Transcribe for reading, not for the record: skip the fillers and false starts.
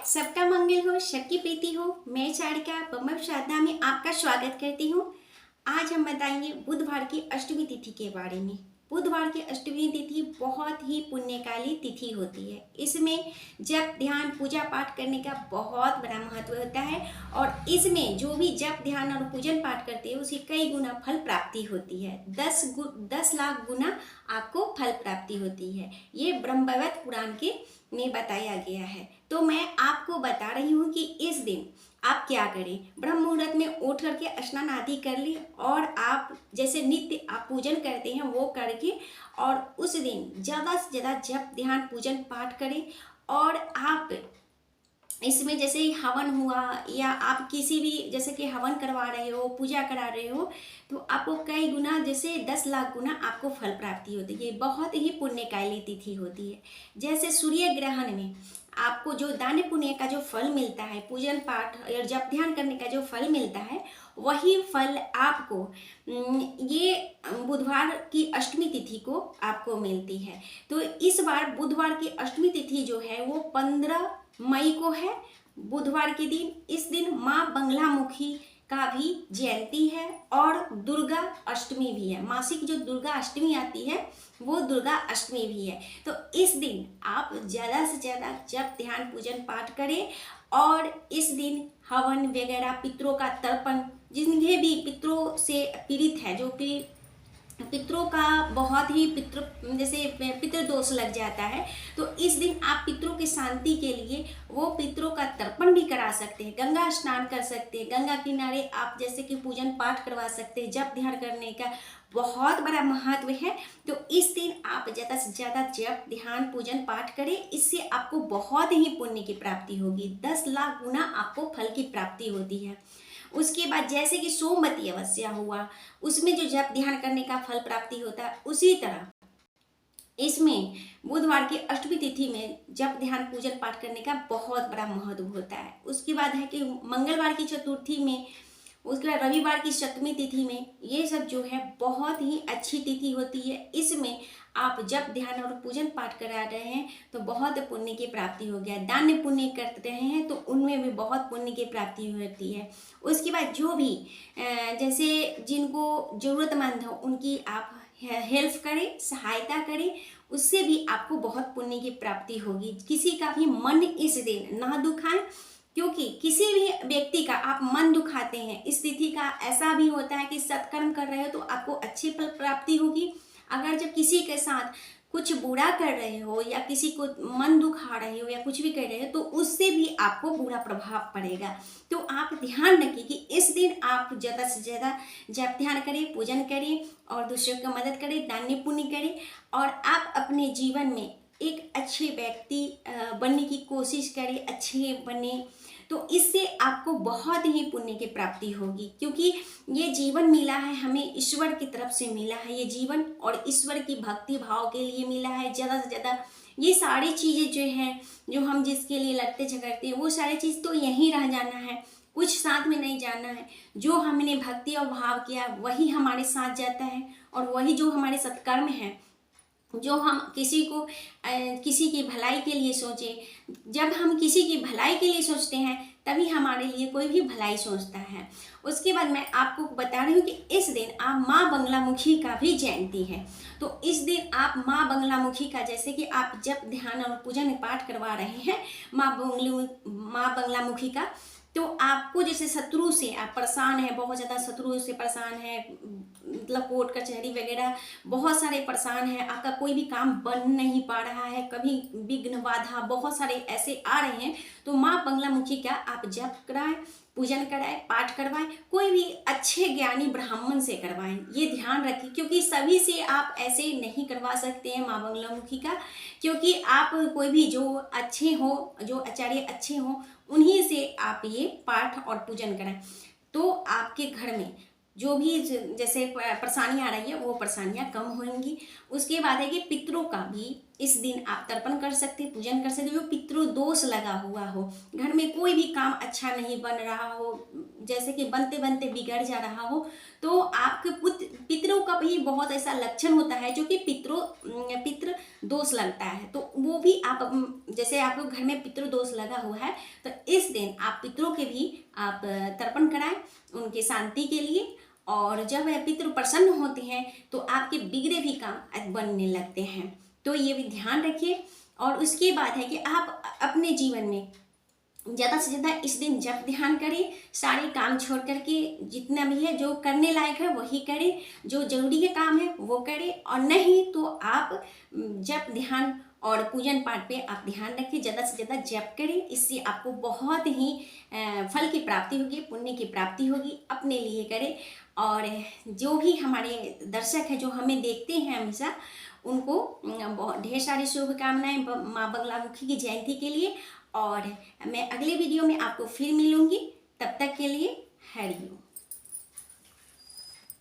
सबका मंगल हो, सबकी प्रीति हो। मैं चारिका बम्बई साधना में आपका स्वागत करती हूँ। आज हम बताएंगे बुधवार की अष्टमी तिथि के बारे में। बुधवार की अष्टमी तिथि बहुत ही पुण्यकाली तिथि होती है। इसमें जप ध्यान पूजा पाठ करने का बहुत बड़ा महत्व होता है और इसमें जो भी जप ध्यान और पूजन पाठ करते हैं उसे कई गुना फल प्राप्ति होती है। 10 लाख गुना आपको फल प्राप्ति होती है। ये ब्रह्मवैवर्त पुराण के में बताया गया है। तो मैं आपको बता रही हूँ कि इस दिन आप क्या करें। ब्रह्म मुहूर्त में उठ करके स्नान आदि कर ले और आप जैसे नित्य आप पूजन करते हैं वो करके और उस दिन ज़्यादा से ज़्यादा जप ध्यान पूजन पाठ करें। और आप इसमें जैसे ही हवन हुआ या आप किसी भी जैसे कि हवन करवा रहे हो पूजा करा रहे हो तो आपको कई गुना जैसे 10 लाख गुना आपको फल प्राप्ति होती है। बहुत ही पुण्यकाली तिथि होती है। जैसे सूर्य ग्रहण में आपको जो दान पुण्य का जो फल मिलता है, पूजन पाठ और जप ध्यान करने का जो फल मिलता है, वही फल आपको ये बुधवार की अष्टमी तिथि को आपको मिलती है। तो इस बार बुधवार की अष्टमी तिथि जो है वो 15 मई को है, बुधवार के दिन। इस दिन माँ बंगलामुखी का भी जयंती है और दुर्गा अष्टमी भी है। मासिक जो दुर्गा अष्टमी आती है वो दुर्गा अष्टमी भी है। तो इस दिन आप ज़्यादा से ज़्यादा जप ध्यान पूजन पाठ करें और इस दिन हवन वगैरह पितरों का तर्पण, जिन्हें भी पितरों से पीड़ित है, जो कि पितरों का बहुत ही जैसे पितृदोष लग जाता है, तो इस दिन आप पितरों की शांति के लिए वो पितरों का तर्पण भी करा सकते हैं, गंगा स्नान कर सकते हैं, गंगा किनारे आप जैसे कि पूजन पाठ करवा सकते हैं। जप ध्यान करने का बहुत बड़ा महत्व है। तो इस दिन आप ज़्यादा से ज़्यादा जप ध्यान पूजन पाठ करें। इससे आपको बहुत ही पुण्य की प्राप्ति होगी। 10 लाख गुना आपको फल की प्राप्ति होती है। उसके बाद जैसे कि सोमवती अमावस्या हुआ, उसमें जो जप ध्यान करने का फल प्राप्ति होता है, उसी तरह इसमें बुधवार की अष्टमी तिथि में जप ध्यान पूजन पाठ करने का बहुत बड़ा महत्व होता है। उसके बाद है कि मंगलवार की चतुर्थी में, उसके बाद रविवार की सप्तमी तिथि में, ये सब जो है बहुत ही अच्छी तिथि होती है। इसमें आप जब ध्यान और पूजन पाठ करा रहे हैं तो बहुत पुण्य की प्राप्ति हो गया। दान पुण्य कर रहे हैं तो उनमें भी बहुत पुण्य की प्राप्ति होती है। उसके बाद जो भी जैसे जिनको ज़रूरतमंद हो उनकी आप हेल्प करें, सहायता करें, उससे भी आपको बहुत पुण्य की प्राप्ति होगी। किसी का भी मन इस दिन ना दुखाएं, क्योंकि किसी भी व्यक्ति का आप मन दुखाते हैं, इस तिथि का ऐसा भी होता है कि सत्कर्म कर रहे हो तो आपको अच्छी फल प्राप्ति होगी। अगर जब किसी के साथ कुछ बुरा कर रहे हो या किसी को मन दुखा रहे हो या कुछ भी कर रहे हो तो उससे भी आपको बुरा प्रभाव पड़ेगा। तो आप ध्यान रखिए कि इस दिन आप ज़्यादा से ज़्यादा जप ध्यान करें, पूजन करें और दूसरों की मदद करें, दान पुण्य करें और आप अपने जीवन में एक अच्छे व्यक्ति बनने की कोशिश करें, अच्छे बने। तो इससे आपको बहुत ही पुण्य की प्राप्ति होगी, क्योंकि ये जीवन मिला है हमें, ईश्वर की तरफ से मिला है ये जीवन और ईश्वर की भक्ति भाव के लिए मिला है। ज़्यादा से ज़्यादा ये सारी चीज़ें जो हैं, जो हम जिसके लिए लड़ते झगड़ते हैं, वो सारी चीज़ तो यहीं रह जाना है, कुछ साथ में नहीं जाना है। जो हमने भक्ति और भाव किया वही हमारे साथ जाता है और वही जो हमारे सत्कर्म है, जो हम किसी को किसी की भलाई के लिए सोचें। जब हम किसी की भलाई के लिए सोचते हैं तभी हमारे लिए कोई भी भलाई सोचता है। उसके बाद मैं आपको बता रही हूँ कि इस दिन आप माँ बंगलामुखी का भी जयंती है। तो इस दिन आप माँ बंगलामुखी का, जैसे कि आप जब ध्यान और पूजन पाठ करवा रहे हैं माँ बंगलामुखी का, तो आपको जैसे शत्रु से आप परेशान है, बहुत ज़्यादा शत्रु से परेशान है, मतलब कोर्ट कचहरी वगैरह बहुत सारे परेशान है, आपका कोई भी काम बन नहीं पा रहा है, कभी विघ्न बाधा बहुत सारे ऐसे आ रहे हैं, तो माँ बंगलामुखी का आप जप कराएं, पूजन कराएं, पाठ करवाएं, कोई भी अच्छे ज्ञानी ब्राह्मण से करवाएं। ये ध्यान रखें, क्योंकि सभी से आप ऐसे नहीं करवा सकते हैं माँ बंगलामुखी का, क्योंकि आप कोई भी जो अच्छे हो, जो आचार्य अच्छे हो, उन्हीं से आप ये पाठ और पूजन कराएं। तो आपके घर में जो भी जैसे परेशानियाँ आ रही है वो परेशानियाँ कम होंगी। उसके बाद है कि पितरों का भी इस दिन आप तर्पण कर सकते, पूजन कर सकते। जो पितृ दोष लगा हुआ हो, घर में कोई भी काम अच्छा नहीं बन रहा हो, जैसे कि बनते बनते बिगड़ जा रहा हो, तो आपके पितरों का भी बहुत ऐसा लक्षण होता है जो कि पितृ दोष लगता है। तो वो भी आप, जैसे आप लोग घर में पितृ दोष लगा हुआ है, तो इस दिन आप पितरों के भी आप तर्पण कराएं उनके शांति के लिए। और जब पितृ प्रसन्न होते हैं तो आपके बिगड़े भी काम बनने लगते हैं। तो ये भी ध्यान रखिए। और उसके बाद है कि आप अपने जीवन में ज़्यादा से ज़्यादा इस दिन जप ध्यान करें, सारे काम छोड़ करके जितना भी है जो करने लायक है वही करें, जो जरूरी है काम है वो करें, और नहीं तो आप जप ध्यान और पूजन पाठ पे आप ध्यान रखें, ज़्यादा से ज़्यादा जप करें। इससे आपको बहुत ही फल की प्राप्ति होगी, पुण्य की प्राप्ति होगी। अपने लिए करें। और जो भी हमारे दर्शक हैं जो हमें देखते हैं हमेशा, उनको ढेर सारी शुभकामनाएं माँ बगलामुखी की जयंती के लिए। और मैं अगले वीडियो में आपको फिर मिलूंगी, तब तक के लिए हरि ओम।